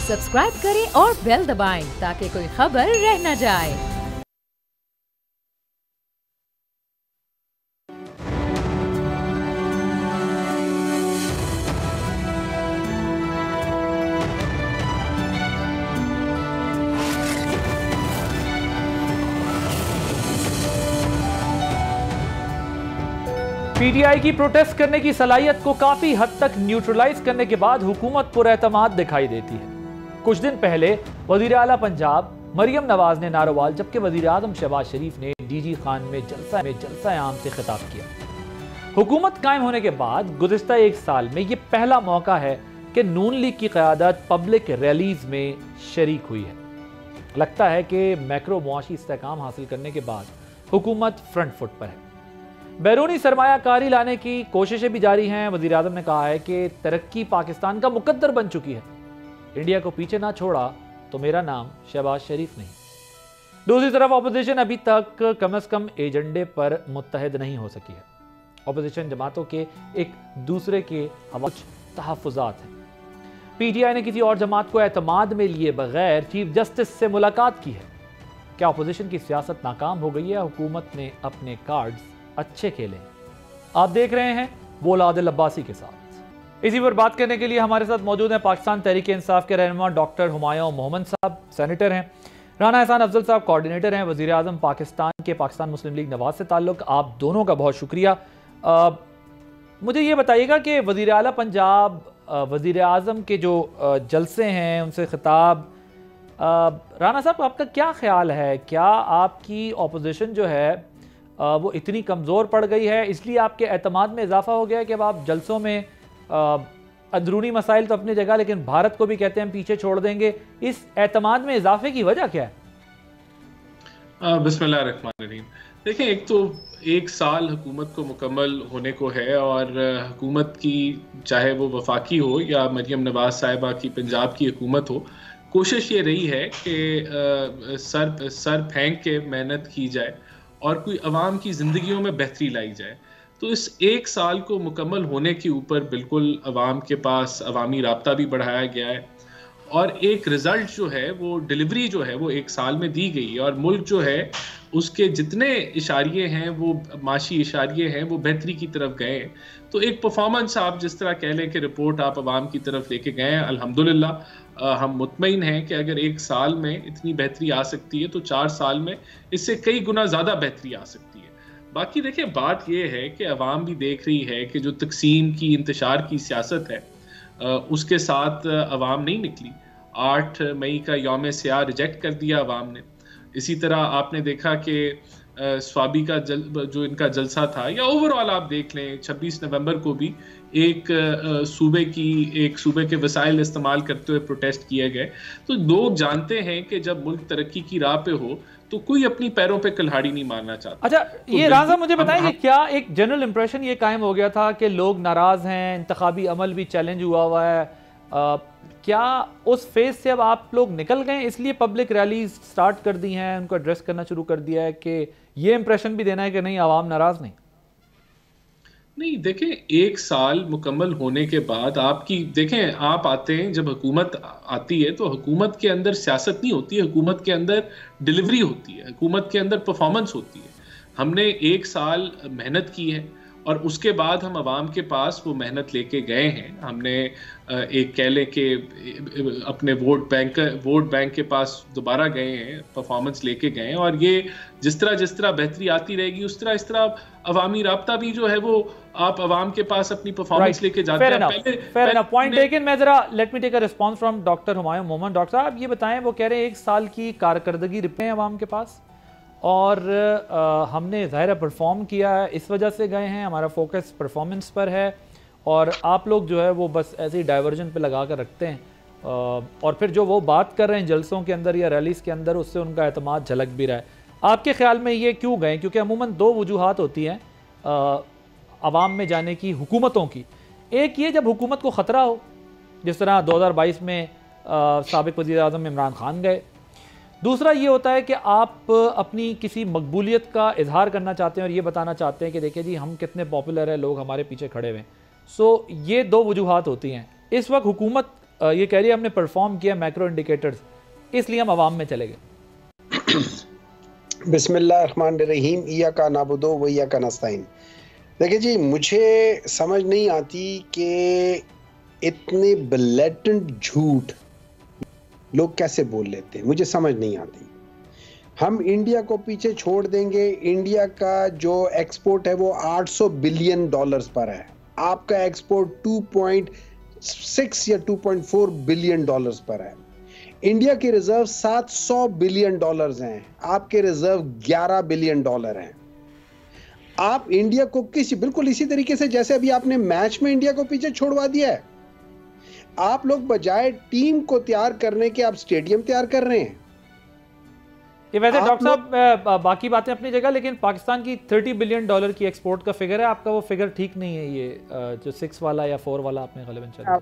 Subscribe करें और bell दबाएं ताकि कोई खबर रह न जाए। पीटीआई की प्रोटेस्ट करने की सलाहियत को काफी हद तक न्यूट्रलाइज करने के बाद हुकूमत पुरएतमाद दिखाई देती है। कुछ दिन पहले वजीर आला पंजाब मरियम नवाज ने नारोवाल, जबकि वजीर आजम शहबाज शरीफ ने डीजी खान में जलसा आम से खिताब किया। हुकूमत कायम होने के बाद गुज़िश्ता एक साल में यह पहला मौका है कि नून लीग की क़यादत पब्लिक रैलीज में शरीक हुई है। लगता है कि मैक्रो मुआशी इस्तेहकाम हासिल करने के बाद हुकूमत फ्रंट फुट पर है। बैरूनी सरमायाकारी लाने की कोशिशें भी जारी हैं। वज़ीर आज़म ने कहा है कि तरक्की पाकिस्तान का मुकद्दर बन चुकी है। इंडिया को पीछे ना छोड़ा तो मेरा नाम शहबाज शरीफ नहीं। दूसरी तरफ अपोजिशन अभी तक कम से कम एजेंडे पर मुत्तहद नहीं हो सकी है। अपोजिशन जमातों के एक दूसरे के कुछ तहफ़्फ़ुज़ात हैं। पीटीआई ने किसी और जमात को एतमाद में लिए बगैर चीफ जस्टिस से मुलाकात की है। क्या अपोजिशन की सियासत नाकाम हो गई है? हुकूमत ने अपने कार्ड्स अच्छे खेले। आप देख रहे हैं बोला आदिल अब्बासी के साथ। इसी पर बात करने के लिए हमारे साथ मौजूद हैं पाकिस्तान तहरीक इंसाफ के रहनुमा डॉक्टर हुमायूं मोहम्मद साहब, सेनेटर हैं, राना एहसान अफजल साहब कोऑर्डिनेटर हैं, वजीर आजम पाकिस्तान के पाकिस्तान मुस्लिम लीग नवाज से ताल्लुक। आप दोनों का बहुत शुक्रिया। मुझे ये बताइएगा कि वजीर आला पंजाब वजीर आजम के जो जलसे हैं उनसे खिताब, राना साहब आपका क्या ख्याल है? क्या आपकी अपोजिशन जो है वो इतनी कमज़ोर पड़ गई है, इसलिए आपके एतमाद में इजाफा हो गया है कि अब आप जलसों में अंदरूनी मसाइल तो अपनी जगह, लेकिन भारत को भी कहते हैं पीछे छोड़ देंगे, इस एतमाद में इजाफे की वजह क्या है? बिस्मिल्लाहिर्रहमानिर्रहीम। देखें, एक तो एक साल हुकूमत को मुकम्मल होने को है और हुकूमत की, चाहे वो वफाकी हो या मरियम नवाज साहिबा की पंजाब की हुकूमत हो, कोशिश ये रही है कि सर फेंक के मेहनत की जाए और कोई अवाम की ज़िंदगियों में बेहतरी लाई जाए। तो इस एक साल को मुकम्मल होने के ऊपर बिल्कुल अवाम के पास अवामी राब्ता भी बढ़ाया गया है और एक रिज़ल्ट जो है वो डिलीवरी जो है वो एक साल में दी गई और मुल्क जो है उसके जितने इशारिये हैं वो माशी इशारिये हैं वो बेहतरी की तरफ गए हैं। तो एक परफॉर्मेंस आप जिस तरह कह लें कि रिपोर्ट आप अवाम की तरफ लेके गए हैं, अल्हम्दुलिल्लाह हम मुतमईन हैं कि अगर एक साल में इतनी बेहतरी आ सकती है तो 4 साल में इससे कई गुना ज़्यादा बेहतरी आ सकती है। बाकी देखिए, बात यह है कि अवाम भी देख रही है कि जो तकसीम की इंतशार की सियासत है उसके साथ अवाम नहीं निकली। 8 मई का यौम सियाह रिजेक्ट कर दिया अवाम ने। इसी तरह आपने देखा कि स्वाबी का जो इनका जलसा था, या ओवरऑल आप देख लें 26 नवंबर को भी एक सूबे के वसाइल इस्तेमाल करते हुए प्रोटेस्ट किए गए। तो लोग जानते हैं कि जब मुल्क तरक्की की राह पे हो तो कोई अपनी पैरों पे कुल्हाड़ी नहीं मारना चाहता। अच्छा, तो ये राजा मुझे बताएंगे, क्या एक जनरल इंप्रेशन ये कायम हो गया था कि लोग नाराज हैं, इंतखाबी अमल भी चैलेंज हुआ है, क्या उस फेज से अब आप लोग निकल गए, इसलिए पब्लिक रैलीज स्टार्ट कर दी हैं, उनको एड्रेस करना शुरू कर दिया है कि ये इंप्रेशन भी देना है कि नहीं आवाम नाराज नहीं? देखें, एक साल मुकम्मल होने के बाद आपकी देखें, आप आते हैं, जब हुकूमत आती है तो हुकूमत के अंदर सियासत नहीं होती है, हुकूमत के अंदर डिलीवरी होती है, हुकूमत के अंदर परफॉर्मेंस होती है। हमने एक साल मेहनत की है और उसके बाद हम आवाम के पास वो मेहनत लेके गए हैं। हमने एक कह लें कि अपने वोट बैंक के पास दोबारा गए हैं, परफॉर्मेंस लेके गए हैं और ये जिस तरह बेहतरी आती रहेगी इस तरह अवामी राब्ता भी जो है वो आप अवाम के पास अपनी परफॉर्मेंस लेके जाते हैं। Point taken. मैं जरा let me take a response from doctor Humayun Mohammad. Doctor साहब ये बताएं, वो कह रहे हैं एक साल की कारकर्दगी रिपोर्ट है अवाम के पास और हमने ज़ाहिर परफॉर्म किया है, इस वजह से गए हैं, हमारा फोकस परफॉर्मेंस पर है और आप लोग जो है वो बस ऐसे ही डाइवर्जन पे लगा कर रखते हैं और फिर जो वो बात कर रहे हैं जलसों के अंदर या रैलीज़ के अंदर, उससे उनका एतमाद झलक भी रहा है। आपके ख्याल में ये क्यों गए? क्योंकि अमूमन 2 वजूहात होती हैं अवाम में जाने की हुकूमतों की। एक ये, जब हुकूमत को ख़तरा हो, जिस तरह 2022 में साबिक़ वज़ीर आज़म इमरान खान गए। दूसरा ये होता है कि आप अपनी किसी मकबूलियत का इजहार करना चाहते हैं और ये बताना चाहते हैं कि देखिए जी हम कितने पॉपुलर हैं, लोग हमारे पीछे खड़े हुए हैं। सो ये 2 वजूहात होती हैं। इस वक्त हुकूमत ये कह रही है हमने परफॉर्म किया मैक्रो इंडिकेटर्स, इसलिए हम अवाम में चले गए। बिस्मिल्लाहिर्रहमानिर्रहीम, इय्याका नअबुदु व इय्याका नस्तईन। देखिए जी, मुझे समझ नहीं आती कि इतने ब्लैटेंट झूठ लोग कैसे बोल लेते हैं, मुझे समझ नहीं आती। हम इंडिया को पीछे छोड़ देंगे, इंडिया का जो एक्सपोर्ट है वो 800 बिलियन डॉलर्स पर है, आपका एक्सपोर्ट 2.6 या 2.4 बिलियन डॉलर्स पर है। इंडिया के रिजर्व 700 बिलियन डॉलर्स हैं, आपके रिजर्व 11 बिलियन डॉलर हैं। आप इंडिया को बिल्कुल इसी तरीके से जैसे अभी आपने मैच में इंडिया को पीछे छोड़वा दिया है, आप लोग बजाय टीम को तैयार करने के आप स्टेडियम तैयार कर रहे हैं। ये वैसे डॉक्टर साहब बाकी बातें अपनी जगह, लेकिन पाकिस्तान की 30 बिलियन डॉलर की एक्सपोर्ट का फिगर है, आपका वो फिगर ठीक नहीं है, ये जो 6 वाला या 4 वाला आपने गलबन चला।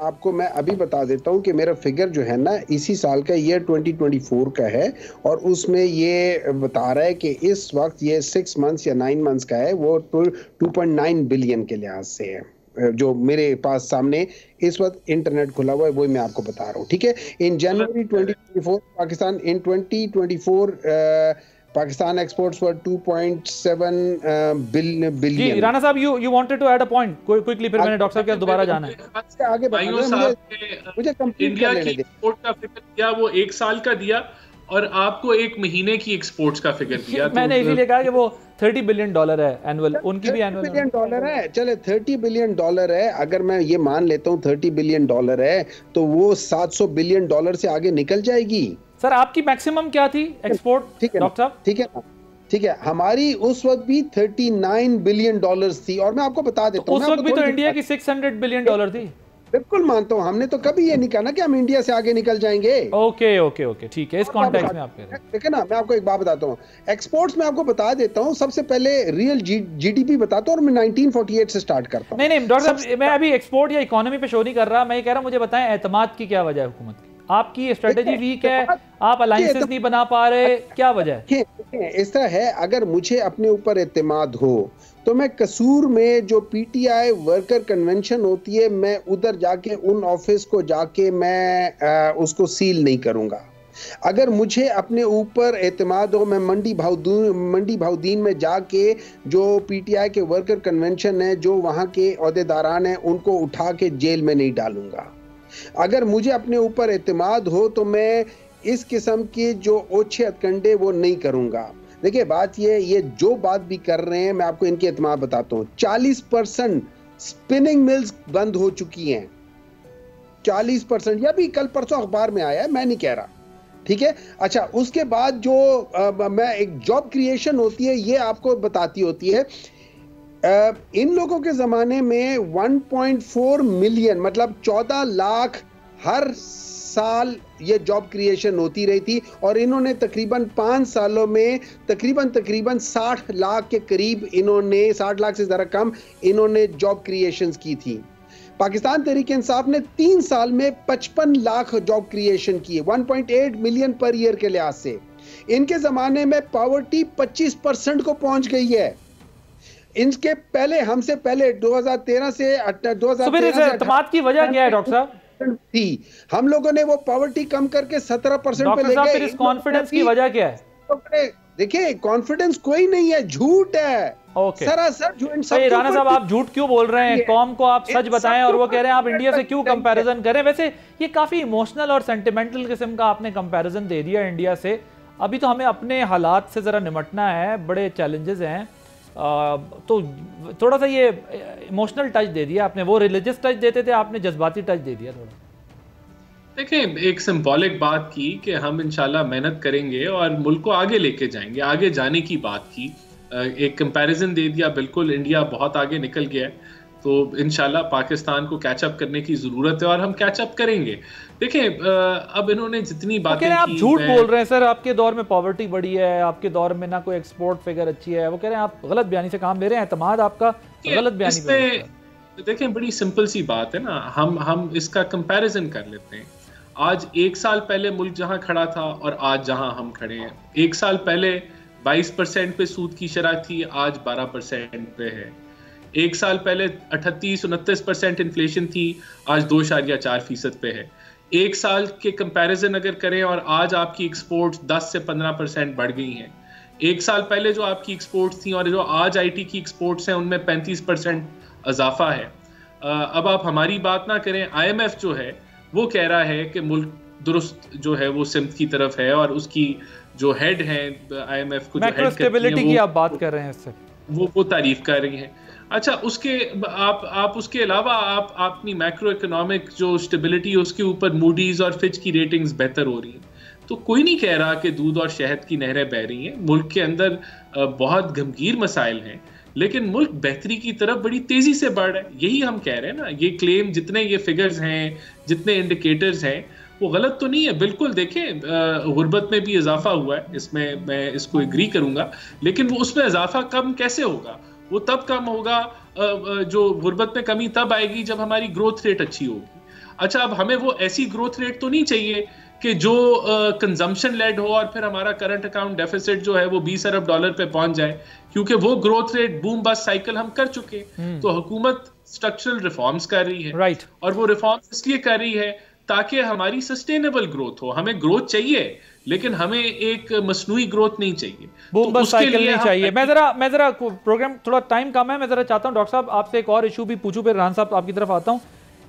आपको मैं अभी बता देता हूं कि मेरा फिगर जो है ना इसी साल का, ईयर 2024 का है, और उसमें ये बता रहा है कि इस वक्त ये 6 मंथ्स या 9 मंथ्स का है, वो 2.9 बिलियन के लिहाज से है। जो मेरे पास सामने इस वक्त इंटरनेट खुला हुआ है वही मैं आपको बता रहा हूँ, ठीक है। In January 2024 Pakistan, in 2024 Pakistan exports for 2.7 billion. Rana साहब, you wanted to add a point quickly, फिर मैंने डॉक्टर साहब के दोबारा जाना है। आगे मुझे कंप्लीट कर लेने दीजिए। एक्सपोर्ट का फिगर दिया वो 1 साल का दिया और आपको 1 महीने की एक्सपोर्ट्स का फिगर दिया। मैंने इसीलिए कहा कि वो 30 बिलियन डॉलर है एनुअल, उनकी भी एनुअल बिलियन डॉलर है। चले 30 बिलियन डॉलर है, अगर मैं ये मान लेता हूँ 30 बिलियन डॉलर है, तो वो 700 बिलियन डॉलर से आगे निकल जाएगी। सर आपकी मैक्सिमम क्या थी एक्सपोर्ट? ठीक है डॉक्टर साहब, ठीक है ना, ठीक है। हमारी उस वक्त भी 39 बिलियन डॉलर्स थी, और मैं आपको बता देता हूँ उस वक्त भी तो इंडिया की 600 बिलियन डॉलर थी। बिल्कुल मानता हूँ, हमने तो कभी ये नहीं कहा ना कि हम इंडिया से आगे निकल जाएंगे। ओके ओके ओके, ठीक है, इस कॉन्टेक्स्ट में आप कह रहे हैं, ठीक है ना। मैं आपको एक बात बताता हूँ, एक्सपोर्ट्स में आपको बता देता हूँ। सबसे पहले रियल जीडीपी बताता हूँ, और मैं 1948 से स्टार्ट करता हूँ। नहीं डॉक्टर साहब, मैं अभी एक्सपोर्ट या इकोनॉमी पे शो नहीं कर रहा, मैं ये कह रहा हूँ मुझे बताएं एतमाद की क्या वजह है हुकूमत की? आपकी स्ट्रेटेजी वीक है, आप अलायंसेस नहीं बना पा रहे, क्या वजह है? इस तरह है, अगर मुझे अपने ऊपर एतमाद हो तो मैं कसूर में जो पीटीआई वर्कर कन्वेंशन होती है, मैं उधर जाके उन ऑफिस को जाके मैं उसको सील नहीं करूंगा। अगर मुझे अपने ऊपर एतमाद हो, मैं मंडी भाउदीन में जाके जो पीटीआई के वर्कर कन्वेंशन है, जो वहाँ के ओहदेदारान हैं, उनको उठा के जेल में नहीं डालूंगा। अगर मुझे अपने ऊपर एतमाद हो तो मैं इस किस्म के जो ओछे हथकंडे वो नहीं करूंगा। देखिए बात ये जो बात भी कर रहे हैं, मैं आपको इनकी एतमाद बताता हूँ। 40% स्पिनिंग मिल्स बंद हो चुकी हैं, 40%। या भी कल परसों अखबार में आया है, मैं नहीं कह रहा, ठीक है। अच्छा, उसके बाद जो मैं एक जॉब क्रिएशन होती है, ये आपको बताती होती है। इन लोगों के ज़माने में 1.4 मिलियन मतलब 14 लाख हर साल ये जॉब क्रिएशन होती रही थी, और इन्होंने तकरीबन 5 सालों में तकरीबन 60 लाख के करीब इन्होंने, 60 लाख से ज़रा कम इन्होंने जॉब क्रिएशंस की थी। पाकिस्तान तहरीक इंसाफ ने 3 साल में 55 लाख जॉब क्रिएशन किए, 1.8 मिलियन पर ईयर के लिहाज से। इनके ज़माने में पॉवर्टी 25% को पहुंच गई है। इनके पहले, हमसे पहले 2013 से 2013 की वजह क्या है डॉक्टर साहब? थी, हम लोगों ने वो पॉवर्टी कम करके 17% पे ले गए। इस कॉन्फिडेंस की वजह क्या है? देखिए, कॉन्फिडेंस कोई नहीं है, झूठ है, सरासर झूठ। राणा साहब, आप झूठ क्यों बोल रहे हैं? कौम को आप सच बताएं, और वो कह रहे हैं आप इंडिया से क्यों कंपैरिजन करें? वैसे ये काफी इमोशनल और सेंटिमेंटल किस्म का आपने कंपैरिजन दे दिया इंडिया से। अभी तो हमें अपने हालात से जरा निपटना है, बड़े चैलेंजेस हैं, तो थोड़ा सा ये इमोशनल टच दे दिया आपने। वो रिलीजियस टच देते थे, आपने जज्बाती टच दे दिया थोड़ा। देखें, एक सिंबॉलिक बात की कि हम इंशाल्लाह मेहनत करेंगे और मुल्क को आगे लेके जाएंगे, आगे जाने की बात की, एक कंपैरिजन दे दिया। बिल्कुल इंडिया बहुत आगे निकल गया है, तो इंशाल्लाह पाकिस्तान को कैचअप करने की ज़रूरत है और हम कैचअप करेंगे। देखें, अब इन्होंने जितनी बातें की, आप झूठ बोल रहे हैं सर, आपके दौर में पॉवर्टी बढ़ी है, आपके दौर में ना कोई एक्सपोर्ट फिगर अच्छी है, वो कह रहे हैं आप गलत बयानी से काम ले रहे हैं, एतमाद आपका गलत बयानी पे। देखें, बड़ी सिंपल सी बात है ना, हम इसका कंपैरिजन कर लेते हैं। आज 1 साल पहले मुल्क जहां खड़ा था और आज जहां हम खड़े हैं, 1 साल पहले 22% पे सूद की शरह थी, आज 12% पे है। एक साल पहले 38-29% इन्फ्लेशन थी, आज 2.4% पे है। एक साल के कंपैरिजन अगर करें और आज आपकी एक्सपोर्ट्स 10 से 15% बढ़ गई हैं। एक साल पहले जो आपकी एक्सपोर्ट्स थी और जो आज आईटी की एक्सपोर्ट्स हैं उनमें 35% इजाफा है। अब आप हमारी बात ना करें, आईएमएफ जो है वो कह रहा है कि मुल्क दुरुस्त जो है वो सिमत की तरफ है, और उसकी जो हेड है आईएमएफ को, जो हेड स्टेबिलिटी की आप बात कर रहे हैं, इससे वो तारीफ कर रही है। अच्छा, उसके आप उसके अलावा आप अपनी मैक्रो इकोनॉमिक जो स्टेबिलिटी है उसके ऊपर मूडीज और फिच की रेटिंग्स बेहतर हो रही हैं। तो कोई नहीं कह रहा कि दूध और शहद की नहरें बह रही हैं। मुल्क के अंदर बहुत गंभीर मसाइल हैं, लेकिन मुल्क बेहतरी की तरफ बड़ी तेजी से बढ़ रहा है। यही हम कह रहे हैं ना, ये क्लेम, जितने ये फिगर्स हैं, जितने इंडिकेटर्स हैं, वो गलत तो नहीं है। बिल्कुल देखें, गुर्बत में भी इजाफा हुआ है, इसमें मैं इसको एग्री करूंगा, लेकिन वो उसमें इजाफा कम कैसे होगा? वो तब कम होगा, जो गुर्बत में कमी तब आएगी जब हमारी ग्रोथ रेट अच्छी होगी। अच्छा, अब हमें वो ऐसी ग्रोथ रेट तो नहीं चाहिए कि जो कंजम्पशन लेड हो और फिर हमारा करंट अकाउंट डेफिसिट जो है वो 20 अरब डॉलर पे पहुंच जाए, क्योंकि वो growth rate boom bust cycle हम कर चुके हैं। तो हुकूमत स्ट्रक्चरल रिफॉर्म्स कर रही है, राइट, और वो रिफॉर्म्स इसलिए कर रही है ताकि हमारी सस्टेनेबल ग्रोथ हो। हमें ग्रोथ चाहिए, लेकिन हमें एक मसनूई ग्रोथ नहीं चाहिए, बूम बस्ट साइकिल नहीं चाहिए। मैं जरा प्रोग्राम थोड़ा टाइम कम है, मैं जरा चाहता हूं डॉक्टर साहब आपसे एक और इशू भी पूछूं, फिर रान साहब आपकी तरफ आता हूं।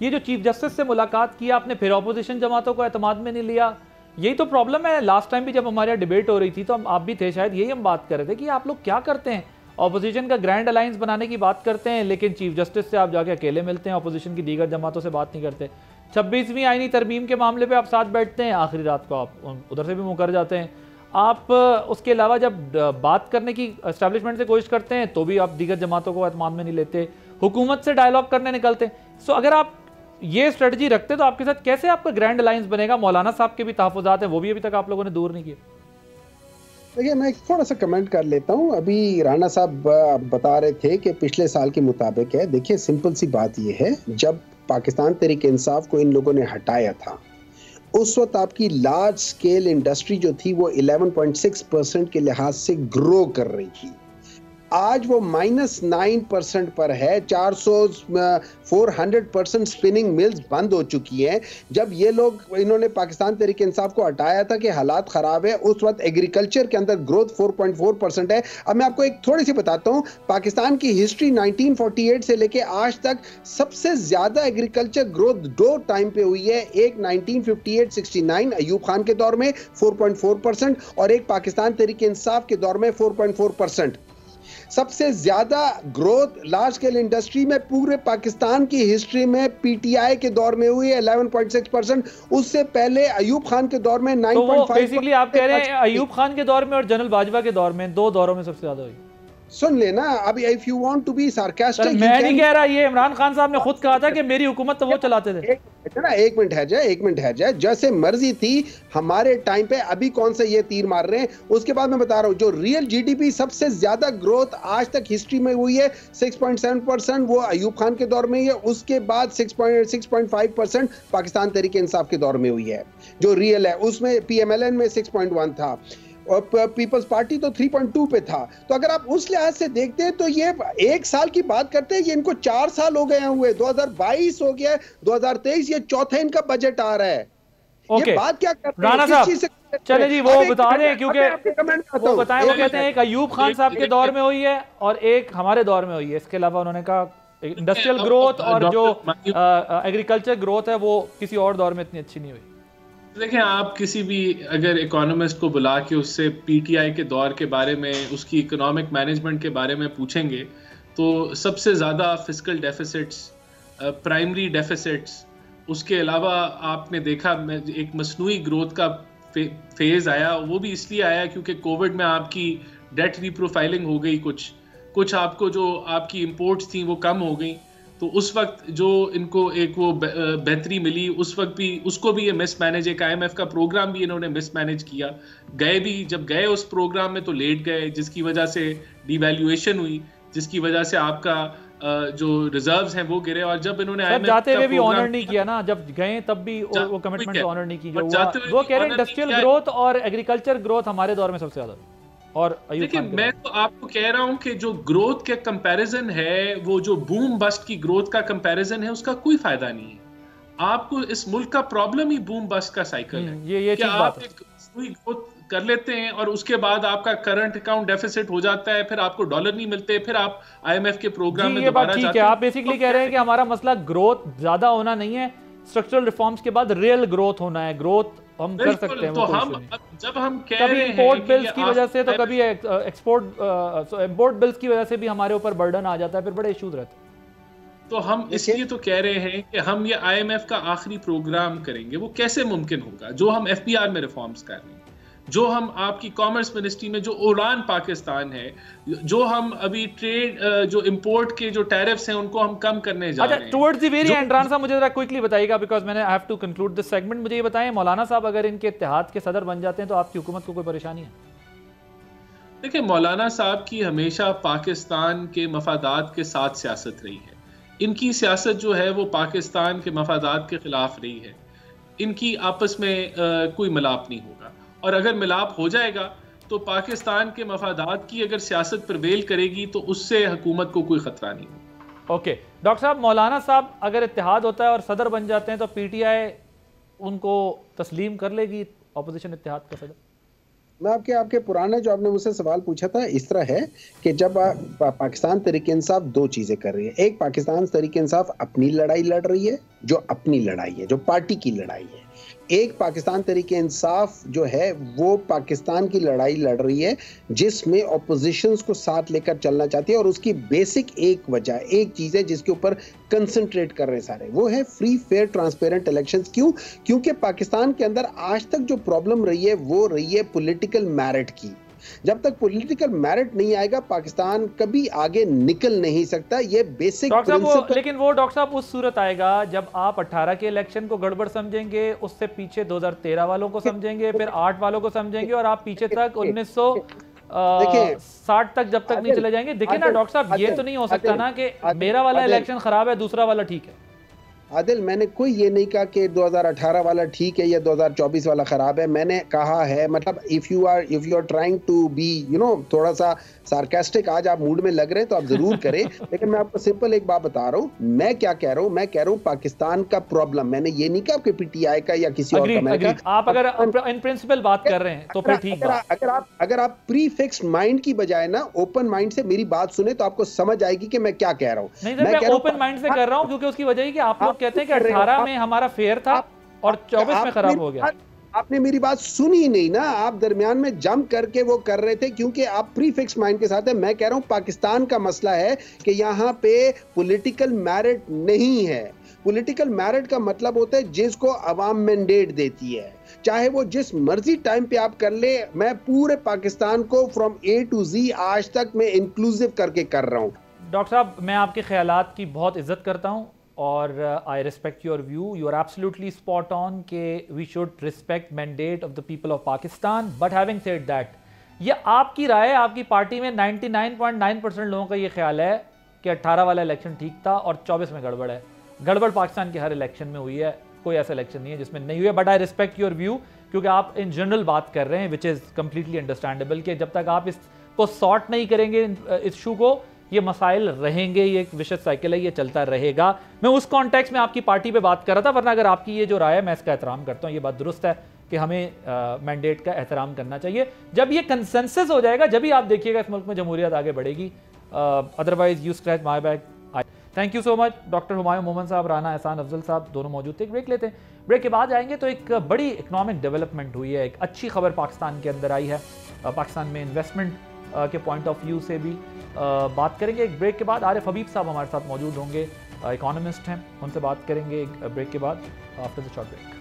ये जो चीफ जस्टिस से मुलाकात की आपने, फिर अपोजिशन जमातों को एतमाद में नहीं लिया, यही तो प्रॉब्लम है। लास्ट टाइम भी जब हमारे यहाँ डिबेट हो रही थी तो आप भी थे शायद, यही हम बात कर रहे थे कि आप लोग क्या करते हैं, ऑपोजिशन का ग्रैंड अलायंस बनाने की बात करते हैं, लेकिन चीफ जस्टिस से आप जाके अकेले मिलते हैं, ऑपोजिशन की दीगर जमातों से बात नहीं करते। 26वीं आईनी तरमीम के मामले पे आप साथ बैठते हैं, आखिरी रात को आप उधर से भी मुकर जाते हैं। आप उसके अलावा जब बात करने की एस्टैब्लिशमेंट से कोशिश करते हैं तो भी आप दीगर जमातों को एतमाद में नहीं लेते, हुकूमत से डायलॉग करने निकलते हैं। सो अगर आप ये स्ट्रेटजी रखते तो आपके साथ कैसे आपका ग्रैंड अलायंस बनेगा? मौलाना साहब के भी तहफ़्फ़ुज़ात हैं, वो भी अभी तक आप लोगों ने दूर नहीं किए। देखिए, मैं थोड़ा सा कमेंट कर लेता हूँ। अभी राणा साहब बता रहे थे कि पिछले साल के मुताबिक है। देखिए, सिंपल सी बात ये है, जब पाकिस्तान तहरीक इंसाफ को इन लोगों ने हटाया था, उस वक्त आपकी लार्ज स्केल इंडस्ट्री जो थी वो 11.6% के लिहाज से ग्रो कर रही थी। आज वो -9% पर है। 400-400% स्पिनिंग मिल्स बंद हो चुकी हैं। जब ये लोग, इन्होंने पाकिस्तान तहरीक इंसाफ को हटाया था कि हालात ख़राब है, उस वक्त एग्रीकल्चर के अंदर ग्रोथ 4.4% है। अब मैं आपको एक थोड़ी सी बताता हूँ, पाकिस्तान की हिस्ट्री 1948 से लेके आज तक सबसे ज़्यादा एग्रीकल्चर ग्रोथ 2 टाइम पे हुई है। एक 1958-69 अयूब खान के दौर में 4.4% और एक पाकिस्तान तहरीक इंसाफ के दौर में 4.4%। सबसे ज्यादा ग्रोथ लार्ज स्केल इंडस्ट्री में पूरे पाकिस्तान की हिस्ट्री में पीटीआई के दौर में हुई है 11.6%। उससे पहले अयूब खान के दौर में 9.5%। बेसिकली आप कह रहे हैं अयूब खान के दौर में और जनरल बाजवा के दौर में, 2 दौरों में सबसे ज्यादा हुई। सुन लेना, अभी if you want to be sarcastic, मैं नहीं कह रहा, ये इमरान खान साहब ने खुद कहा था कि मेरी हुकूमत तो वो चलाते थे। एक मिनट है जाए, जैसे मर्जी थी हमारे टाइम पे। अभी कौन से ये तीर मार रहे हैं? उसके बाद मैं बता रहा हूँ, जो रियल जीडीपी सबसे ज्यादा ग्रोथ आज तक हिस्ट्री में हुई है 6.7%, वो अयूब खान के दौर में ही है। उसके बाद 6.5% पाकिस्तान तहरीक इंसाफ के दौर में हुई है जो रियल है। उसमें पीएमएलएन में 6.1 था और पीपल्स पार्टी तो 3.2 पे था। तो अगर आप उस लिहाज से देखते हैं तो ये एक साल की बात करते हैं, ये इनको 4 साल हो गए हुए। 2022 हो गया, 2023 ये चौथा इनका बजट आ रहा है। ये बात क्या करते हैं? राणा साहब चले जी, वो बता दें, क्योंकि वो बताएं, वो कहते हैं एक अयूब खान साहब के दौर में हुई है और एक हमारे दौर में हुई है। इसके अलावा उन्होंने कहा इंडस्ट्रियल ग्रोथ और जो एग्रीकल्चर ग्रोथ है वो किसी और दौर में इतनी अच्छी नहीं हुई। देखें, आप किसी भी अगर इकोनॉमिस्ट को बुला के उससे पीटीआई के दौर के बारे में, उसकी इकोनॉमिक मैनेजमेंट के बारे में पूछेंगे तो सबसे ज़्यादा फिस्कल डेफिसिट्स, प्राइमरी डेफिसिट्स, उसके अलावा आपने देखा एक मसनूई ग्रोथ का फेज आया। वो भी इसलिए आया क्योंकि कोविड में आपकी डेट रीप्रोफाइलिंग हो गई, कुछ आपको जो आपकी इंपोर्ट्स थी वो कम हो गई। तो उस वक्त जो इनको एक वो बेहतरी मिली, उस वक्त भी उसको भी ये मिसमैनेज, एक आईएमएफ का प्रोग्राम भी इन्होंने मिसमैनेज किया। जब गए उस प्रोग्राम में तो लेट गए, जिसकी वजह से डिवैल्यूएशन हुई, जिसकी वजह से आपका जो रिजर्व्स हैं वो गिरे। और जब इन्होंने आईएमएफ जाते हुए भी ऑनर नहीं किया ना, जब गए तब भी वो कमिटमेंट ऑनर नहीं की। जो वो कह रहे हैं इंडस्ट्रियल ग्रोथ और एग्रीकल्चर ग्रोथ हमारे दौर में सबसे ज्यादा और देखिए मैं तो आपको कह रहा हूं कि जो ग्रोथ के कंपैरिजन है, वो जो बूम बस्ट की ग्रोथ का कंपैरिजन है, उसका कोई फायदा नहीं है। आपको इस मुल्क का प्रॉब्लम ही बूम बस्ट का साइकिल है। ये कि आप एक ग्रोथ कर लेते हैं और उसके बाद आपका करंट अकाउंट डेफिसिट हो जाता है, फिर आपको डॉलर नहीं मिलते, फिर आप IMF के प्रोग्राम में दोबारा जाते हैं। आप बेसिकली कह रहे हैं कि हमारा मसला ग्रोथ ज्यादा होना नहीं है, स्ट्रक्चरल रिफॉर्म्स के बाद रियल ग्रोथ होना है। ग्रोथ हम कर सकते हैं। तो हम जब हम कह कभी रहे हैं इंपोर्ट बिल्स की वजह से, तो कभी इंपोर्ट बिल्स की वजह से भी हमारे ऊपर बर्डन आ जाता है, फिर बड़े इश्यूज रहते हैं। तो हम इसलिए तो कह रहे हैं कि हम ये IMF का आखिरी प्रोग्राम करेंगे। वो कैसे मुमकिन होगा? जो हम FBR में रिफॉर्म्स कर रहे हैं, जो हम आपकी कॉमर्स मिनिस्ट्री में जो उड़ान पाकिस्तान है, जो हम अभी ट्रेड जो इंपोर्ट के जो टैरिफ्स हैं उनको हम कम करने जा रहे हैं। Towards the very end, Rana साहब मुझे जरा क्विकली बताइएगा, बिकॉज मैंने I have to conclude this segment. मुझे ये बताएं, मौलाना साहब अगर इनके इत्तेहाद के सदर बन जाते हैं तो आपकी हुकूमत को कोई परेशानी है? देखिए, मौलाना साहब की हमेशा पाकिस्तान के मफादात के साथ सियासत रही है। इनकी सियासत जो है वो पाकिस्तान के मफादात के खिलाफ रही है। इनकी आपस में कोई मिलाप नहीं होगा, और अगर मिलाप हो जाएगा तो पाकिस्तान के मफादात की अगर सियासत प्रवेल करेगी तो उससे हुकूमत को कोई खतरा नहीं होगा। ओके डॉक्टर साहब, मौलाना साहब अगर इत्तेहाद होता है और सदर बन जाते हैं तो PTI उनको तस्लीम कर लेगी, अपोजिशन इत्तेहाद का सदर? मैं आपके पुराने जो आपने मुझसे सवाल पूछा था, इस तरह है कि जब पाकिस्तान तहरीक इंसाफ दो चीजें कर रही है। एक, पाकिस्तान तहरीक इंसाफ अपनी लड़ाई लड़ रही है, जो अपनी लड़ाई है, जो पार्टी की लड़ाई है। एक पाकिस्तान तहरीक इंसाफ जो है वो पाकिस्तान की लड़ाई लड़ रही है जिसमें ऑपोजिशंस को साथ लेकर चलना चाहती है, और उसकी बेसिक एक वजह, एक चीज है जिसके ऊपर कंसंट्रेट कर रहे हैं सारे, वो है फ्री फेयर ट्रांसपेरेंट इलेक्शंस। क्यों? क्योंकि पाकिस्तान के अंदर आज तक जो प्रॉब्लम रही है वो रही है पॉलिटिकल मेरिट की। जब तक पॉलिटिकल मेरिट नहीं आएगा पाकिस्तान कभी आगे निकल नहीं सकता। ये बेसिक प्रिंसिपल। लेकिन वो डॉक्टर साहब उस सूरत आएगा जब आप 18 के इलेक्शन को गड़बड़ समझेंगे, उससे पीछे 2013 वालों को समझेंगे, फिर 8 वालों को समझेंगे, और आप पीछे तक 1960 तक जब तक नहीं चले जाएंगे। देखिए ना डॉक्टर साहब, ये तो नहीं हो सकता ना कि मेरा वाला इलेक्शन खराब है, दूसरा वाला ठीक है। आदिल, मैंने कोई ये नहीं कहा कि 2018 वाला ठीक है या 2024 वाला खराब है। मैंने कहा है, मतलब if you are trying to be थोड़ा सा सार्कास्टिक, आज आप मूड में लग रहे हैं तो आप जरूर करें, लेकिन मैं आपको सिंपल एक बात बता रहा हूँ। मैं क्या कह रहा हूँ? मैं कह रहा हूँ पाकिस्तान का प्रॉब्लम, मैंने ये नहीं कहा आपके PTI का या किसी और का। मैंने कहा आप अगर इन प्रिंसिपल बात कर रहे हैं तो फिर ठीक है। अगर आप प्री फिक्स्ड माइंड की बजाय ना ओपन माइंड से मेरी बात सुने तो आपको समझ आएगी कि मैं क्या कह रहा हूँ। मैं ओपन माइंड से कर रहा हूँ क्योंकि उसकी वजह है कि आप लोग कहते हैं कि 18 में हमारा फेयर था और 24 में खराब हो गया। आपने मेरी बात सुनी ही नहीं ना, आप दरमियान में जंप करके वो कर रहे थे क्योंकि आप प्री फिक्स माइंड के साथ है। मैं कह रहा हूं पाकिस्तान का मसला है कि यहाँ पे पॉलिटिकल मेरिट नहीं है। पॉलिटिकल मेरिट का मतलब होता है जिसको अवाम मैंडेट देती है, चाहे वो जिस मर्जी टाइम पे आप कर ले। मैं पूरे पाकिस्तान को फ्रॉम A to Z आज तक मैं इंक्लूसिव करके कर रहा हूँ। डॉक्टर साहब, मैं आपके ख्यालात की बहुत इज्जत करता हूँ और I respect your view. You are absolutely spot on के we should respect mandate of the people of Pakistan. But having said that, ये आपकी राय है, आपकी पार्टी में 99.9% लोगों का ये ख्याल है कि 18 वाला इलेक्शन ठीक था और 24 में गड़बड़ है। गड़बड़ पाकिस्तान के हर इलेक्शन में हुई है, कोई ऐसा इलेक्शन नहीं है जिसमें नहीं हुई है। But I respect your view क्योंकि आप इन जनरल बात कर रहे हैं, विच इज़ कम्प्लीटली अंडरस्टैंडेबल कि जब तक आप इसको सॉर्ट नहीं करेंगे इस इशू को, ये मसाइल रहेंगे, ये एक विशेष साइकिल है, ये चलता रहेगा। मैं उस कॉन्टेक्स्ट में आपकी पार्टी पे बात कर रहा था, वरना अगर आपकी ये जो राय है मैं इसका एहतराम करता हूँ। ये बात दुरुस्त है कि हमें मैंडेट का एहतराम करना चाहिए। जब ये कंसेंसस हो जाएगा जब ही आप देखिएगा इस मुल्क में जमहूरियत आगे बढ़ेगी। Otherwise you scratch my back. Thank you so much. Doctor Humayun Mohmand साहब, राना एहसान अफजल साहब दोनों मौजूद थे। ब्रेक लेते हैं, ब्रेक के बाद आएंगे तो एक बड़ी इकनॉमिक डेवलपमेंट हुई है, एक अच्छी खबर पाकिस्तान के अंदर आई है। पाकिस्तान में इन्वेस्टमेंट के पॉइंट ऑफ व्यू से भी बात करेंगे। एक ब्रेक के बाद आरिफ हबीब साहब हमारे साथ मौजूद होंगे, इकोनॉमिस्ट हैं, उनसे बात करेंगे एक ब्रेक के बाद, आफ्टर द शॉर्ट ब्रेक।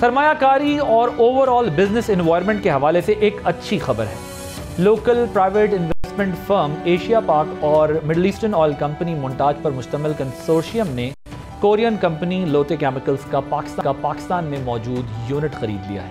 सरमायाकारी और ओवरऑल बिजनेस एनवायरनमेंट के हवाले से एक अच्छी खबर है। Local private investment firm Asia पाक और middle eastern oil company Mumtaz पर मुश्तमिल कंसोर्शियम ने कोरियन कंपनी लोते केमिकल्स का पाकिस्तान में मौजूद यूनिट खरीद लिया है।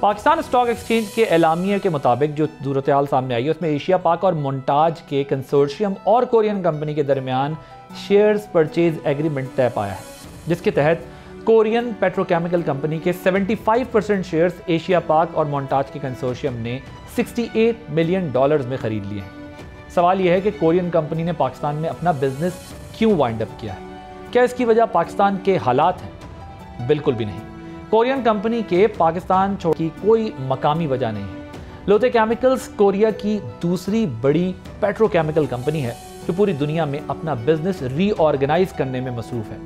पाकिस्तान स्टॉक एक्सचेंज के एलामिया के मुताबिक जो सूरत हाल सामने आई है उसमें एशिया पाक और मोन्टाज के कंसोर्शियम और कोरियन कंपनी के दरमियान शेयर्स परचेज एग्रीमेंट तय पाया है, जिसके तहत कोरियन पेट्रोकेमिकल कंपनी के 75% शेयर्स एशिया पाक और मोन्टाज के कंसोर्शियम ने $68 मिलियन में खरीद लिए हैं। सवाल यह है कि कोरियन कंपनी ने पाकिस्तान में अपना बिजनेस क्यों वाइंड अप किया है? क्या इसकी वजह पाकिस्तान के हालात हैं? बिल्कुल भी नहीं। कोरियन कंपनी के पाकिस्तान छोड़ने की कोई मकामी वजह नहीं है। लोते केमिकल्स कोरिया की दूसरी बड़ी पेट्रोकेमिकल कंपनी है जो पूरी दुनिया में अपना बिजनेस रीऑर्गेनाइज करने में मसरूफ है।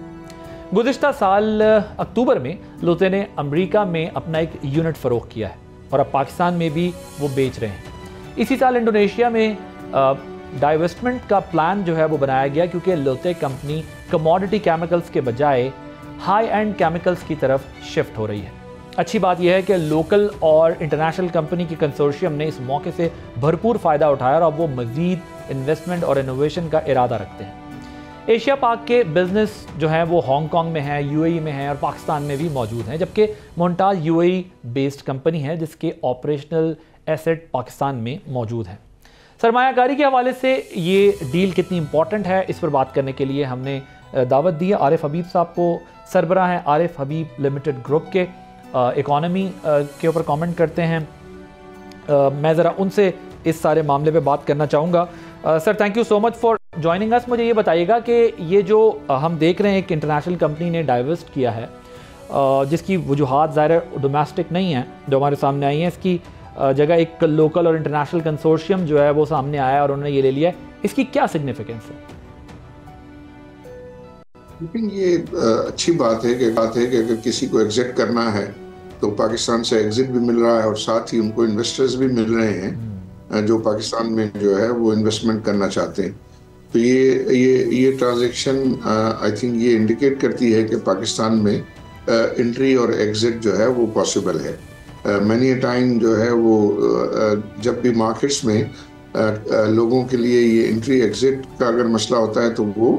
गुज़िश्ता साल अक्टूबर में लोते ने अमेरिका में अपना एक यूनिट फ़रोख्त किया है और अब पाकिस्तान में भी वो बेच रहे हैं। इसी साल इंडोनेशिया में डाइवेस्टमेंट का प्लान जो है वो बनाया गया क्योंकि लोते कंपनी कमोडिटी केमिकल्स के बजाय हाई एंड केमिकल्स की तरफ शिफ्ट हो रही है। अच्छी बात यह है कि लोकल और इंटरनेशनल कंपनी के कंसोर्शियम ने इस मौके से भरपूर फ़ायदा उठाया और अब वो मज़ीद इन्वेस्टमेंट और इनोवेशन का इरादा रखते हैं। एशिया पाक के बिजनेस जो हैं वो हांगकांग में है, यूएई में है और पाकिस्तान में भी मौजूद हैं, जबकि मोन्टाज यूएई बेस्ड कंपनी है जिसके ऑपरेशनल एसेट पाकिस्तान में मौजूद हैं। सरमायाकारी के हवाले से ये डील कितनी इंपॉर्टेंट है, इस पर बात करने के लिए हमने दावत दी है आरिफ हबीब साहब को। सरबराह हैं आरिफ हबीब लिमिटेड ग्रुप के, इकोनॉमी के ऊपर कमेंट करते हैं। मैं ज़रा उनसे इस सारे मामले पे बात करना चाहूँगा। Sir, thank you so much for joining us. मुझे ये बताइएगा कि ये जो हम देख रहे हैं एक इंटरनेशनल कंपनी ने डाइवर्स्ट किया है, जिसकी वजूहात ज़ाहिर डोमेस्टिक नहीं है जो हमारे सामने आई हैं, इसकी जगह एक लोकल और इंटरनेशनल कंसोर्शियम जो है वो सामने आया और उन्होंने ये ले लिया है, इसकी क्या सिग्निफिकेंस है? लेकिन ये अच्छी बात है कि अगर किसी को एग्जिट करना है तो पाकिस्तान से एग्जिट भी मिल रहा है और साथ ही उनको इन्वेस्टर्स भी मिल रहे हैं जो पाकिस्तान में जो है वो इन्वेस्टमेंट करना चाहते हैं। तो ये ट्रांजैक्शन आई थिंक ये इंडिकेट करती है कि पाकिस्तान में एंट्री और एग्जिट जो है वो पॉसिबल है। मैनी टाइम जो है वो जब भी मार्केट्स में लोगों के लिए ये एंट्री एग्जिट का अगर मसला होता है तो वो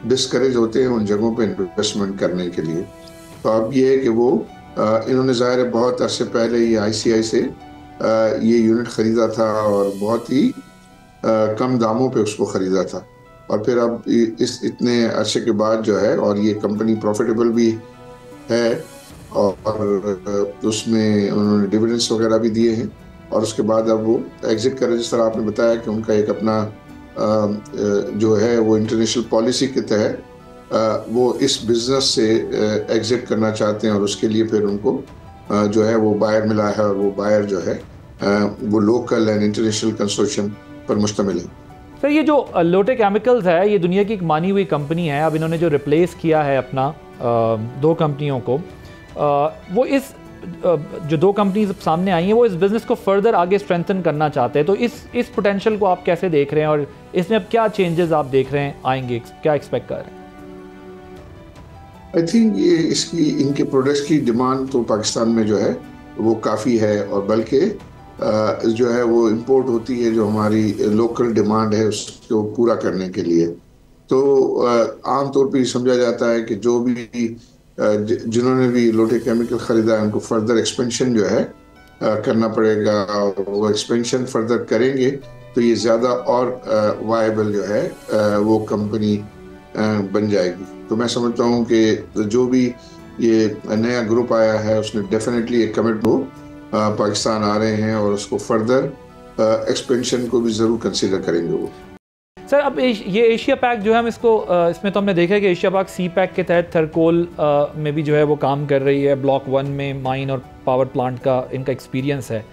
डिस्करेज होते हैं उन जगहों पे इन्वेस्टमेंट करने के लिए। तो अब ये है कि वो इन्होंने ज़ाहिर है बहुत अरसे पहले ये ICI से ये यूनिट ख़रीदा था और बहुत ही कम दामों पे उसको ख़रीदा था और फिर अब इस इतने अरसे के बाद जो है और ये कंपनी प्रॉफिटेबल भी है और उसमें उन्होंने डिविडेंड्स वगैरह भी दिए हैं और उसके बाद अब वो एग्जिट कर रहे। जिस तरह आपने बताया कि उनका एक अपना जो है वो इंटरनेशनल पॉलिसी के तहत वो इस बिज़नेस से एग्जिट करना चाहते हैं और उसके लिए फिर उनको जो है वो बायर मिला है और वो बायर जो है वो लोकल एंड इंटरनेशनल कंसोर्शियम पर मुश्तमिल है। सर, ये जो लोटे केमिकल्स है ये दुनिया की एक मानी हुई कंपनी है। अब इन्होंने जो रिप्लेस किया है अपना दो कंपनियों को, वो इस जो दो कंपनीज सामने आई हैं वो इस बिज़नेस को फर्दर आगे स्ट्रेंथन करना चाहते हैं। तो इस पोटेंशियल को आप कैसे देख रहे हैं और इसमें अब क्या चेंजेस आप देख रहे हैं आएंगे, क्या एक्सपेक्ट कर रहे हैं? आई थिंक ये इसकी इनके प्रोडक्ट्स की डिमांड तो पाकिस्तान में जो है वो काफ़ी है और बल्कि जो है वो इंपोर्ट होती है जो हमारी लोकल डिमांड है उसको पूरा करने के लिए। तो आमतौर पर समझा जाता है कि जो भी जिन्होंने भी लोटे केमिकल ख़रीदा है उनको फर्दर एक्सपेंशन जो है करना पड़ेगा और वो एक्सपेंशन फर्दर करेंगे तो ये ज़्यादा और वायबल जो है वो कंपनी बन जाएगी। तो मैं समझता हूँ कि जो भी ये नया ग्रुप आया है उसने डेफिनेटली एक कमिट हो पाकिस्तान आ रहे हैं और उसको फर्दर एक्सपेंशन को भी ज़रूर कंसिडर करेंगे वो। सर, अब ये एशिया पैक जो है हम इसको इसमें तो हमने देखा है कि एशिया पैक CPEC के तहत थर्कोल में भी जो है वो काम कर रही है। ब्लॉक 1 में माइन और पावर प्लांट का इनका एक्सपीरियंस है।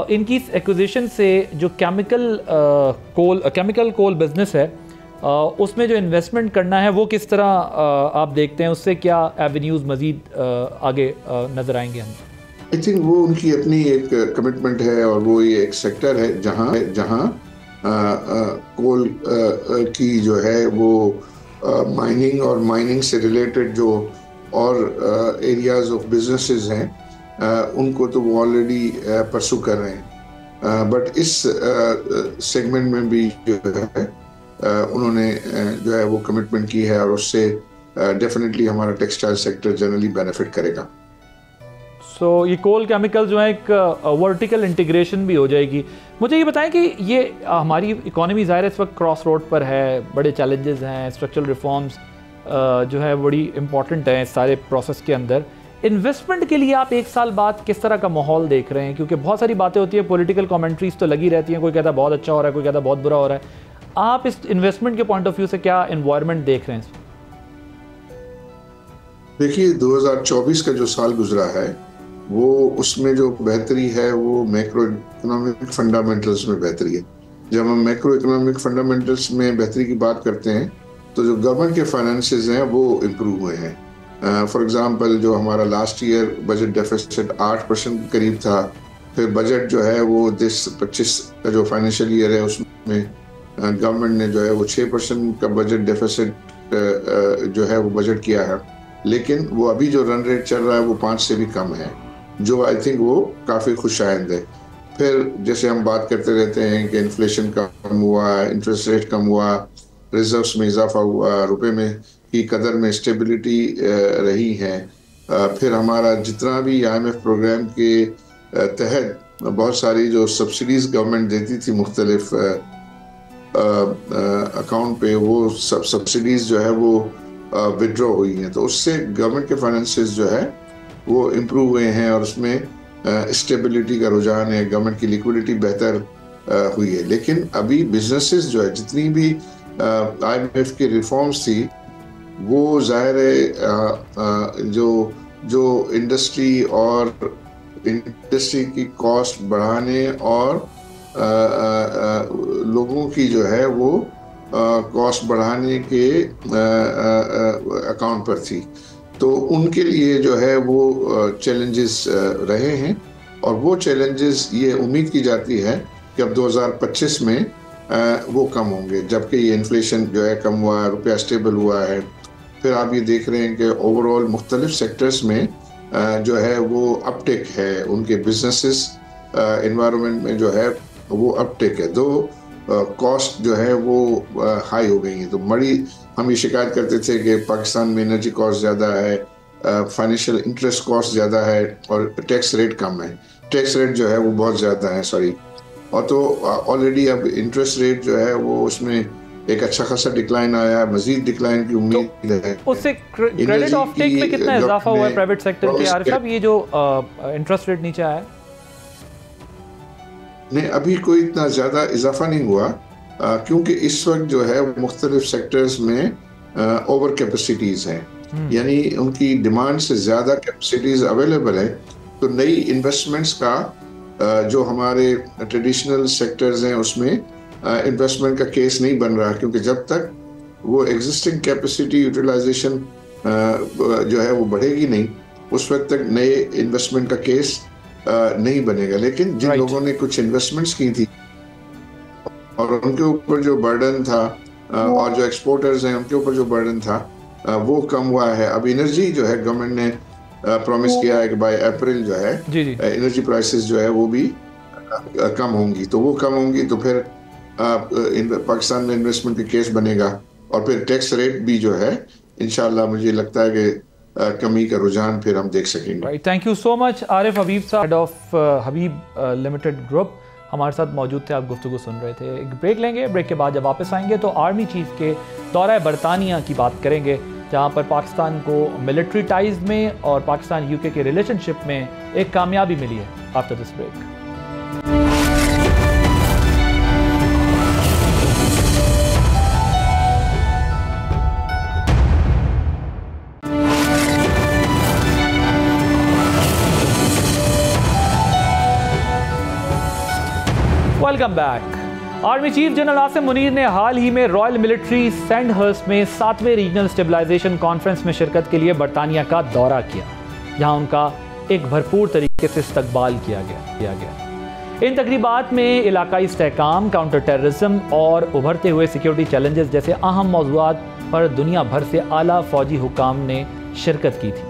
इनकी इस एक्विजिशन से जो केमिकल कोल बिजनेस है उसमें जो इन्वेस्टमेंट करना है वो किस तरह आप देखते हैं, उससे क्या एवेन्यूज़ मज़ीद आगे नज़र आएंगे हमें? आई थिंक वो उनकी अपनी एक कमिटमेंट है और वो ये एक सेक्टर है जहाँ कोल की जो है वो माइनिंग और माइनिंग से रिलेटेड जो और एरियाज ऑफ बिजनेसेस हैं उनको तो वो ऑलरेडी परसू कर रहे हैं। बट इस सेगमेंट में भी जो है उन्होंने जो है वो कमिटमेंट की है और उससे डेफिनेटली हमारा टेक्सटाइल सेक्टर जनरली बेनिफिट करेगा। सो ये कोल केमिकल जो है एक वर्टिकल इंटीग्रेशन भी हो जाएगी। मुझे ये बताएं कि ये हमारी इकोनॉमी ज़ाहिर इस वक्त क्रॉस रोड पर है, बड़े चैलेंजेस हैं, स्ट्रक्चरल रिफॉर्म्स जो है बड़ी इंपॉर्टेंट हैं इस सारे प्रोसेस के अंदर। इन्वेस्टमेंट के लिए आप 1 साल बाद किस तरह का माहौल देख रहे हैं? क्योंकि बहुत सारी बातें होती है, पॉलिटिकल कमेंट्रीज तो लगी रहती हैं, कोई कहता है बहुत अच्छा हो रहा है, कोई कहता है बहुत बुरा हो रहा है। आप इस इन्वेस्टमेंट के पॉइंट ऑफ व्यू से क्या इन्वायरमेंट देख रहे हैं? देखिए 2024 का जो साल गुजरा है वो उसमें जो बेहतरी है वो मैक्रो इकोनॉमिक फंडामेंटल्स में बेहतरी है। जब हम मैक्रो इकोनॉमिक फंडामेंटल्स में बेहतरी की बात करते हैं तो जो गवर्नमेंट के फाइनेंसेस हैं वो इम्प्रूव हुए हैं। फॉर एग्जांपल जो हमारा लास्ट ईयर बजट डेफिसिट 8% के करीब था, फिर बजट जो है वो 2025 का जो फाइनेंशियल ईयर है उसमें गवर्नमेंट ने जो है वो 6% का बजट डेफिसिट जो है वो बजट किया है, लेकिन वो अभी जो रन रेट चल रहा है वो 5 से भी कम है, जो आई थिंक वो काफ़ी खुशाइंद है। फिर जैसे हम बात करते रहते हैं कि इन्फ्लेशन कम हुआ, इंटरेस्ट रेट कम हुआ, रिजर्व्स में इजाफा हुआ, रुपए में की कदर में स्टेबिलिटी रही है। फिर हमारा जितना भी IMF प्रोग्राम के तहत बहुत सारी जो सब्सिडीज़ गवर्नमेंट देती थी मुख्तलिफ अकाउंट पे, वो सब सब्सिडीज़ जो है वो विड्रॉ हुई हैं, तो उससे गवर्नमेंट के फाइनेंसेस जो है वो इम्प्रूव हुए हैं और उसमें स्टेबिलिटी का रुझान है, गवर्नमेंट की लिक्विडिटी बेहतर हुई है। लेकिन अभी बिजनेसेस जो है जितनी भी IMF की रिफॉर्म्स थी वो ज़ाहिर है जो इंडस्ट्री और इंडस्ट्री की कॉस्ट बढ़ाने और लोगों की जो है वो कॉस्ट बढ़ाने के अकाउंट पर थी, तो उनके लिए जो है वो चैलेंजेस रहे हैं और वो चैलेंजेस ये उम्मीद की जाती है कि अब 2025 में वो कम होंगे, जबकि ये इन्फ्लेशन जो है कम हुआ है, रुपया स्टेबल हुआ है। फिर आप ये देख रहे हैं कि ओवरऑल मुख्तलिफ सेक्टर्स में जो है वो अपटेक है, उनके बिजनेसेस एनवायरनमेंट में जो है वो अपटेक है, दो कॉस्ट जो है वो हाई हो गई है। तो बड़ी हम ये शिकायत करते थे कि पाकिस्तान में एनर्जी कॉस्ट ज़्यादा है, फाइनेंशियल इंटरेस्ट कॉस्ट ज़्यादा है और टैक्स रेट कम है, टैक्स रेट जो है वो बहुत ज़्यादा है और तो ऑलरेडी अब इंटरेस्ट रेट जो है वो उसमें एक अच्छा खासा डिक्लाइन आया है, मजीद डिक्लाइन की उम्मीद है। उससे क्रेडिट ऑफ टेक में कितना इजाफा हुआ है प्राइवेट सेक्टर के? आरिफ साहब ये जो इंटरेस्ट रेट नीचे आया है? नहीं, अभी कोई इतना ज़्यादा इजाफा नहीं हुआ क्योंकि इस वक्त जो है मुख्तलिफ सेक्टर्स में ओवर कैपेसिटीज़ हैं, यानी उनकी डिमांड से ज़्यादा कैपेसिटीज़ अवेलेबल है। तो नई इन्वेस्टमेंट्स का जो हमारे ट्रेडिशनल सेक्टर्स हैं उसमें इन्वेस्टमेंट का केस नहीं बन रहा, क्योंकि जब तक वो एग्जिस्टिंग कैपेसिटी यूटिलाइजेशन जो है वो बढ़ेगी नहीं, उस वक्त तक नए इन्वेस्टमेंट का केस नहीं बनेगा। लेकिन जिन लोगों ने कुछ इन्वेस्टमेंट्स की थी और उनके ऊपर जो बर्डन था और जो एक्सपोर्टर्स हैं उनके ऊपर जो बर्डन था वो कम हुआ है। अब एनर्जी जो है गवर्नमेंट ने प्रॉमिस किया है कि बाय अप्रैल जो है एनर्जी प्राइसेस जो है वो भी कम होंगी, तो वो कम होंगी तो फिर पाकिस्तान में इन्वेस्टमेंट का केस बनेगा और फिर टैक्स रेट भी जो है इंशाल्लाह मुझे लगता है कि कमी का रुझान फिर हम देख सकेंगे। Thank you so much Arif Habib साहब, head of Habib limited group, हमारे साथ मौजूद थे, आप गुफ्तगू सुन रहे थे। एक ब्रेक लेंगे, ब्रेक के बाद जब वापस आएंगे तो आर्मी चीफ के दौरा बरतानिया की बात करेंगे, जहां पर पाकिस्तान को मिलिट्री टाइज में और पाकिस्तान यूके के रिलेशनशिप में एक कामयाबी मिली है। After this break welcome back. Army chief general Asim Munir ने हाल ही में रॉयल मिलिट्री सैंडहर्स्ट में 7वें रीजनल स्टेबलाइजेशन कॉन्फ्रेंस में शिरकत के लिए बरतानिया का दौरा किया, जहां उनका एक भरपूर तरीके से इस्तकबाल किया गया। इन तकरीबात में इलाकाई इस्तेहकाम, काउंटर टेररिज्म और उभरते हुए सिक्योरिटी चैलेंजेस जैसे अहम मौज़ूआत पर दुनिया भर से आला फौजी हुकाम ने शिरकत की थी।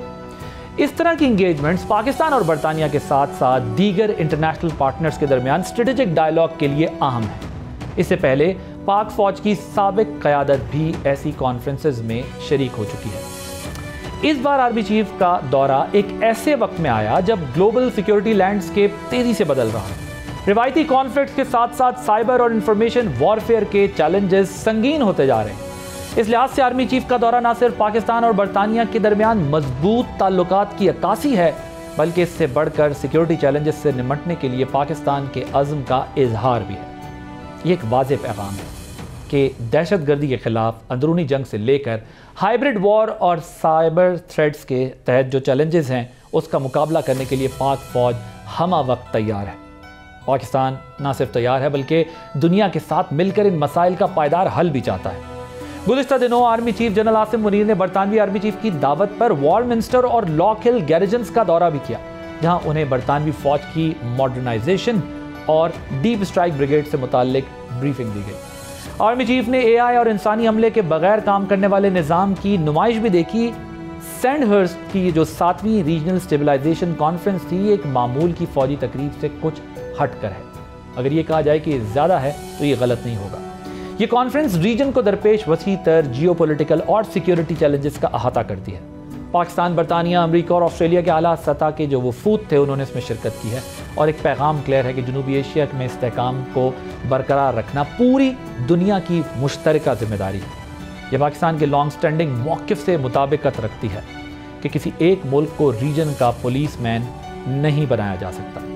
इस तरह की इंगेजमेंट्स पाकिस्तान और बरतानिया के साथ साथ दीगर इंटरनेशनल पार्टनर्स के दरमियान स्ट्रेटेजिक डायलॉग के लिए अहम है। इससे पहले पाक फौज की साबिक क़यादत भी ऐसी कॉन्फ्रेंसेस में शरीक हो चुकी है। इस बार आर्मी चीफ का दौरा एक ऐसे वक्त में आया जब ग्लोबल सिक्योरिटी लैंडस्केप तेजी से बदल रहा है। रिवायती कॉन्फ्लिक्ट्स के साथ साथ साइबर और इंफॉर्मेशन वॉरफेयर के चैलेंजेस संगीन होते जा रहे हैं। इस लिहाज से आर्मी चीफ का दौरा न सिर्फ पाकिस्तान और बरतानिया के दरमियान मजबूत ताल्लुकात की अक्कासी है, बल्कि इससे बढ़कर सिक्योरिटी चैलेंजेस से निपटने के लिए पाकिस्तान के अज़्म का इजहार भी है। ये एक वाज़ेह पैगाम है कि दहशतगर्दी के खिलाफ अंदरूनी जंग से लेकर हाइब्रिड वॉर और साइबर थ्रेट्स के तहत जो चैलेंजेस हैं उसका मुकाबला करने के लिए पाक फौज हमा वक्त तैयार है। पाकिस्तान न सिर्फ तैयार है बल्कि दुनिया के साथ मिलकर इन मसाइल का पायदार हल भी चाहता है। गुज़िश्ता दिनों army chief general Asim Munir ने बरतानवी आर्मी चीफ की दावत पर वॉरमिंस्टर और लॉक हिल गैरिजन्स का दौरा भी किया, जहां उन्हें बरतानवी फौज की मॉडर्नाइजेशन और डीप स्ट्राइक ब्रिगेड से मुताल्लिक ब्रीफिंग दी गई। आर्मी चीफ ने AI और इंसानी हमले के बगैर काम करने वाले निज़ाम की नुमाइश भी देखी। सैंडहर्स्ट की जो 7वीं रीजनल स्टेबलाइजेशन कॉन्फ्रेंस थी, एक मामूल की फौजी तकरीब से कुछ हटकर है। अगर ये कहा जाए कि ज़्यादा है तो ये गलत नहीं होगा। ये कॉन्फ्रेंस रीजन को दरपेश वसी तर जियोपॉलिटिकल और सिक्योरिटी चैलेंजेस का अहाता करती है। पाकिस्तान, बरतानिया, अमेरिका और ऑस्ट्रेलिया के आला सतह के जो वफूद थे उन्होंने इसमें शिरकत की है और एक पैगाम क्लियर है कि जनूबी एशिया में इस्तेहकाम को बरकरार रखना पूरी दुनिया की मुश्तरका जिम्मेदारी है। यह पाकिस्तान के लॉन्ग स्टैंडिंग मौक़िफ़ से मुताबिकत रखती है कि किसी एक मुल्क को रीजन का पुलिसमैन नहीं बनाया जा सकता।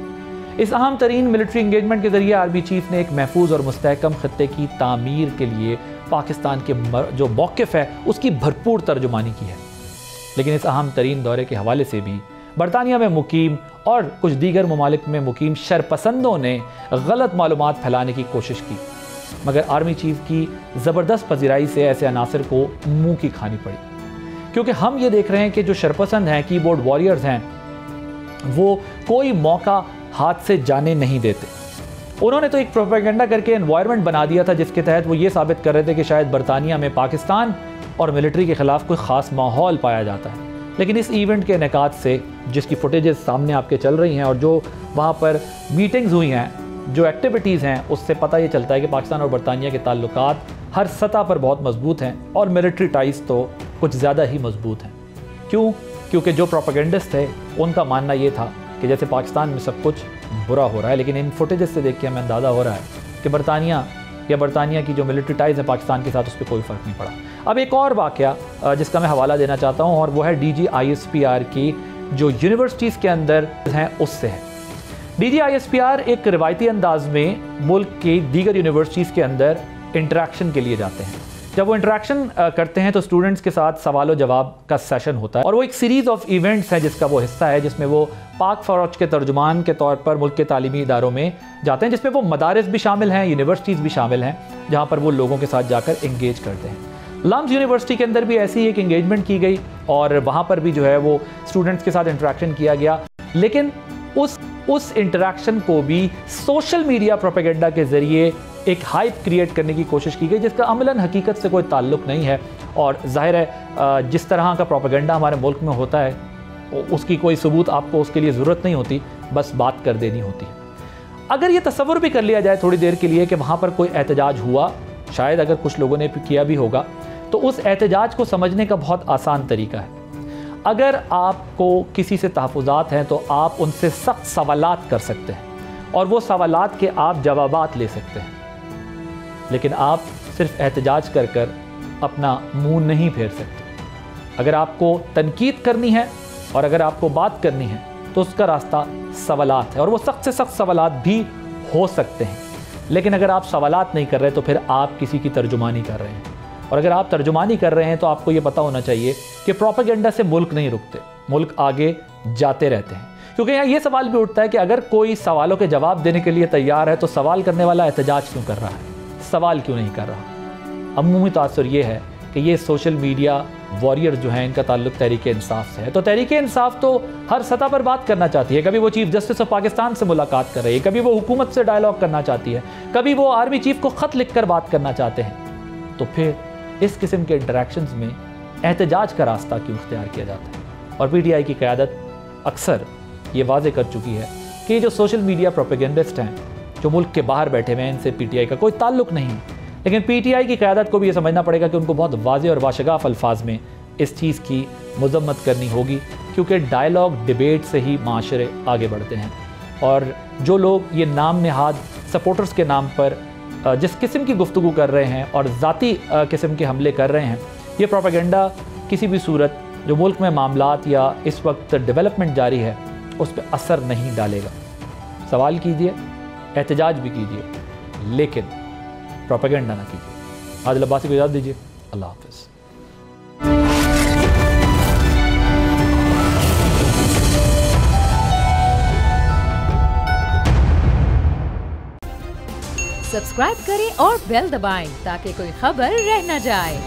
इस अहम तरीन मिलिट्री इंगेजमेंट के जरिए आर्मी चीफ ने एक महफूज और मुस्तहकम खत्ते की तामीर के लिए पाकिस्तान के जो मौक़िफ़ है उसकी भरपूर तर्जुमानी की है। लेकिन इस अहम तरीन दौरे के हवाले से भी बरतानिया में मुकीम और कुछ दीगर ममालिक में मुकीम शरपसंदों ने गलत मालूमात फैलाने की कोशिश की, मगर आर्मी चीफ की ज़बरदस्त पजीराई से ऐसे अनासर को मुँह की खानी पड़ी। क्योंकि हम ये देख रहे हैं कि जो शरपसंद हैं, कीबोर्ड वॉरियर्स हैं, वो कोई मौका हाथ से जाने नहीं देते। उन्होंने तो एक प्रोपेगेंडा करके एनवायरनमेंट बना दिया था जिसके तहत वो ये साबित कर रहे थे कि शायद बरतानिया में पाकिस्तान और मिलिट्री के ख़िलाफ़ कोई ख़ास माहौल पाया जाता है। लेकिन इस इवेंट के इनेकाद से, जिसकी फुटेजेस सामने आपके चल रही हैं और जो वहाँ पर मीटिंग्स हुई हैं, जो एक्टिविटीज़ हैं, उससे पता ये चलता है कि पाकिस्तान और बरतानिया के ताल्लुकात हर सतह पर बहुत मजबूत हैं और मिलिट्री टाइज़ तो कुछ ज़्यादा ही मजबूत हैं। क्यों? क्योंकि जो प्रोपेगेंडिस्ट थे उनका मानना ये था कि जैसे पाकिस्तान में सब कुछ बुरा हो रहा है, लेकिन इन फुटेजेस से देख के हमें अंदाज़ा हो रहा है कि बरतानिया की जो मिलिट्री टाइज़ है पाकिस्तान के साथ, उस पर कोई फ़र्क नहीं पड़ा। अब एक और वाक़या जिसका मैं हवाला देना चाहता हूँ और वो है DG ISPR की जो यूनिवर्सिटीज़ के अंदर हैं उससे है। DG ISPR एक रिवायती अंदाज में मुल्क की दीगर यूनिवर्सिटीज़ के अंदर इंटरेक्शन के लिए जाते हैं। जब वो इंटरेक्शन करते हैं तो स्टूडेंट्स के साथ सवाल जवाब का सेशन होता है और वो एक सीरीज़ ऑफ इवेंट्स है जिसका वो हिस्सा है, जिसमें वो पाक फौज के तर्जुमान के तौर पर मुल्क के तालीमी इदारों में जाते हैं, जिसमें वो मदारिस भी शामिल हैं, यूनिवर्सिटीज़ भी शामिल हैं, जहाँ पर वो लोगों के साथ जाकर इंगेज करते हैं। लम्स यूनिवर्सिटी के अंदर भी ऐसी एक इंगेजमेंट की गई और वहाँ पर भी जो है वो स्टूडेंट्स के साथ इंटरेक्शन किया गया, लेकिन उस इंटरेक्शन को भी सोशल मीडिया प्रोपेगेंडा के ज़रिए एक हाइप क्रिएट करने की कोशिश की गई जिसका अमलन हकीकत से कोई ताल्लुक़ नहीं है। और जाहिर है जिस तरह का प्रोपेगेंडा हमारे मुल्क में होता है उसकी कोई सबूत आपको उसके लिए ज़रूरत नहीं होती, बस बात कर देनी होती है। अगर ये तसव्वुर भी कर लिया जाए थोड़ी देर के लिए कि वहाँ पर कोई एहतजाज हुआ, शायद अगर कुछ लोगों ने किया भी होगा, तो उस एहतजाज को समझने का बहुत आसान तरीका है। अगर आपको किसी से तहफ़्फ़ुज़ात हैं तो आप उनसे सख्त सवालात कर सकते हैं और वो सवालात के आप जवाबात ले सकते हैं, लेकिन आप सिर्फ एहतजाज कर कर अपना मुंह नहीं फेर सकते। अगर आपको तनकीद करनी है और अगर आपको बात करनी है तो उसका रास्ता सवालात है और वो सख्त से सख्त सवालात भी हो सकते हैं। लेकिन अगर आप सवालात नहीं कर रहे तो फिर आप किसी की तर्जुमानी कर रहे हैं, और अगर आप तर्जुमानी कर रहे हैं तो आपको ये पता होना चाहिए कि प्रोपेगेंडा से मुल्क नहीं रुकते, मुल्क आगे जाते रहते हैं। क्योंकि यहाँ ये सवाल भी उठता है कि अगर कोई सवालों के जवाब देने के लिए तैयार है तो सवाल करने वाला एहतजाज क्यों कर रहा है, सवाल क्यों नहीं कर रहा। अमूमी तासुर ये है कि ये सोशल मीडिया वॉरियर्स जो हैं इनका ताल्लुक तहरीक इंसाफ से है, तो तहरीक इंसाफ तो हर सतह पर बात करना चाहती है। कभी वो चीफ जस्टिस ऑफ पाकिस्तान से मुलाकात कर रही है, कभी वो हुकूमत से डायलॉग करना चाहती है, कभी वो आर्मी चीफ को ख़त लिख कर बात करना चाहते हैं। तो फिर इस किस्म के इंटरेक्शंस में एहतजाज का रास्ता क्यों इख्तियार किया जाता है। और PTI की क़यादत अक्सर ये वाज़े कर चुकी है कि जो सोशल मीडिया प्रोपेगेंडिस्ट हैं जो मुल्क के बाहर बैठे हुए हैं, इनसे PTI का कोई ताल्लुक़ नहीं है। लेकिन PTI की क़यादत को भी ये समझना पड़ेगा कि उनको बहुत वाज़े और वाशगाफ अल्फाज में इस चीज़ की मजम्मत करनी होगी, क्योंकि डायलॉग डिबेट से ही माशरे आगे बढ़ते हैं। और जो लोग ये नाम नहाद सपोर्टर्स के नाम पर जिस किस्म की गुफ्तगू कर रहे हैं और ज़ाती किस्म के हमले कर रहे हैं, ये प्रोपेगेंडा किसी भी सूरत जो मुल्क में मामलात या इस वक्त डेवलपमेंट जारी है उस पर असर नहीं डालेगा। सवाल कीजिए, एहतजाज भी कीजिए, लेकिन प्रोपेगेंडा ना कीजिए। आदिल अब्बासी को इजाज़त दीजिए। अल्लाह हाफ़िज़। सब्सक्राइब करें और बेल दबाएं ताकि कोई खबर रह न जाए।